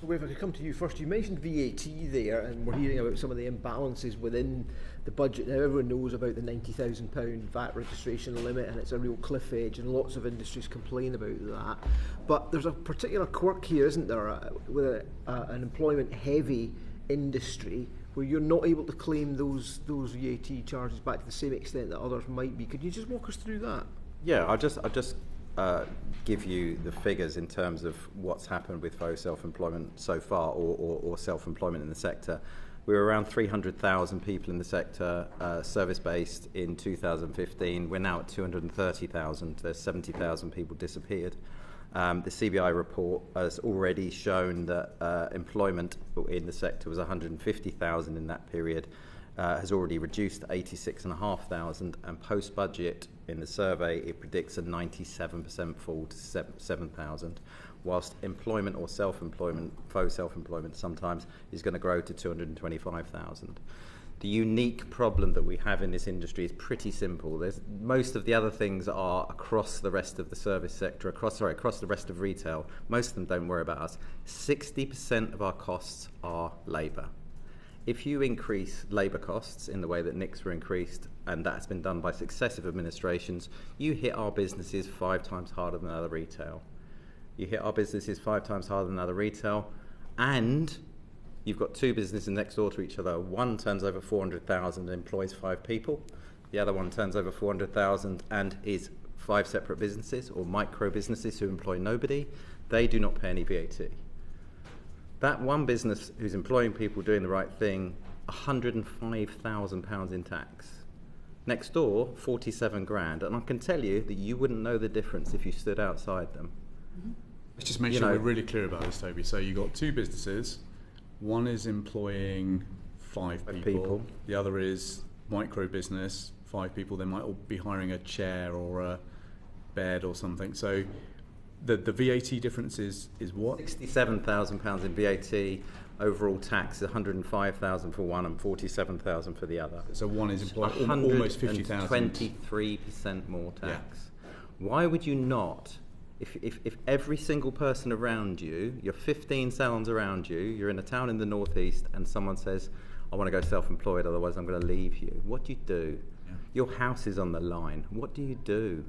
So if I could come to you first, you mentioned VAT there, and we're hearing about some of the imbalances within the budget. Now everyone knows about the £90,000 VAT registration limit, and it's a real cliff edge, and lots of industries complain about that. But there's a particular quirk here, isn't there, with an employment-heavy industry where you're not able to claim those VAT charges back to the same extent that others might be. Could you just walk us through that? Yeah, I'll just give you the figures in terms of what's happened with faux self-employment so far, or self-employment in the sector. We were around 300,000 people in the sector, service-based in 2015. We're now at 230,000. There's 70,000 people disappeared. The CBI report has already shown that employment in the sector was 150,000 in that period, has already reduced to 86,500, and post-budget in the survey it predicts a 97% fall to 7,000, whilst employment or self-employment, faux self-employment sometimes, is going to grow to 225,000. The unique problem that we have in this industry is pretty simple. Most of the other things are across the rest of the service sector, across the rest of retail. Most of them don't worry about us. 60% of our costs are labour. If you increase labour costs in the way that NICs were increased, and that's been done by successive administrations, you hit our businesses 5 times harder than other retail. You hit our businesses 5 times harder than other retail, and you've got 2 businesses next door to each other. One turns over 400,000 and employs 5 people. The other one turns over 400,000 and is 5 separate businesses or micro businesses who employ nobody. They do not pay any VAT. That one business who's employing people doing the right thing, £105,000 in tax. Next door, 47 grand, and I can tell you that you wouldn't know the difference if you stood outside them. Let's just make sure we're really clear about this, Toby. So you've got 2 businesses. One is employing 5 people. The other is micro business, 5 people. They might all be hiring a chair or a bed or something. So the VAT difference is what? £67,000 in VAT. Overall tax, 105,000 for one and 47,000 for the other. So one is employing almost 50,000. 23% more tax. Yeah. Why would you not? If every single person around you, your 15 salons around you, you're in a town in the northeast, and someone says, I want to go self-employed, otherwise I'm going to leave you. What do you do? Yeah. Your house is on the line. What do you do?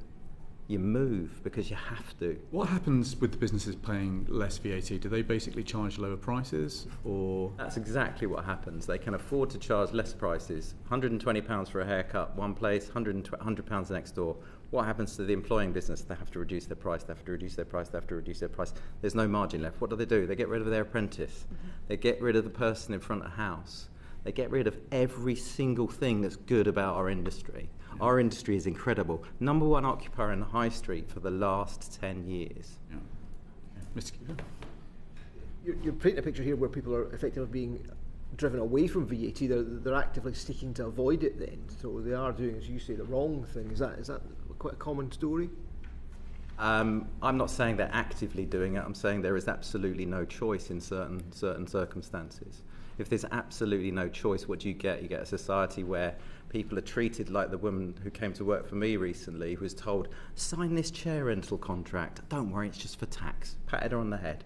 You move because you have to. What happens with the businesses paying less VAT? Do they basically charge lower prices, or? That's exactly what happens. They can afford to charge less prices. £120 for a haircut, one place, £100 next door. What happens to the employing business? They have to reduce their price, they have to reduce their price, they have to reduce their price. There's no margin left. What do? They get rid of their apprentice. They get rid of the person in front of house. They get rid of every single thing that's good about our industry. Yeah. Our industry is incredible. Number 1 occupier in the high street for the last 10 years. Yeah. Mr. Keeper? You're painting a picture here where people are effectively being driven away from VAT. They're actively seeking to avoid it then. So they are doing, as you say, the wrong thing. Is that quite a common story? I'm not saying they're actively doing it. I'm saying there is absolutely no choice in certain circumstances. If there's absolutely no choice, what do you get? You get a society where people are treated like the woman who came to work for me recently, who was told, sign this chair rental contract. Don't worry, it's just for tax. Patted her on the head.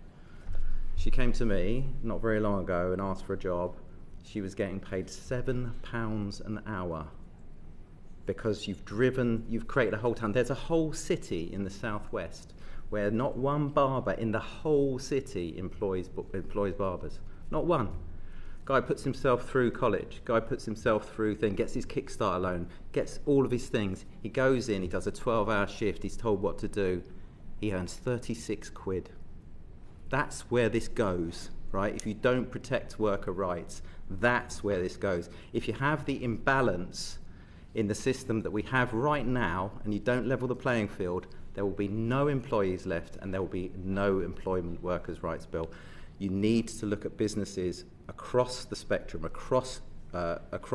She came to me not very long ago and asked for a job. She was getting paid £7 an hour because you've created a whole town. There's a whole city in the southwest where not one barber in the whole city employs barbers. Not one. Guy puts himself through college. Guy puts himself through gets his Kickstarter loan, gets all of his things. He goes in, he does a 12-hour shift, he's told what to do. He earns 36 quid. That's where this goes, right? If you don't protect worker rights, that's where this goes. If you have the imbalance in the system that we have right now and you don't level the playing field, there will be no employees left and there will be no employment workers' rights bill. You need to look at businesses across the spectrum, across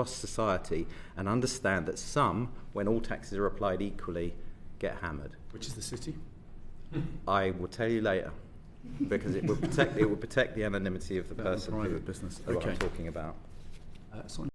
society, and understand that some, when all taxes are applied equally, get hammered. Which is the city? I will tell you later, because it will protect the anonymity of the person private business. What I'm talking about.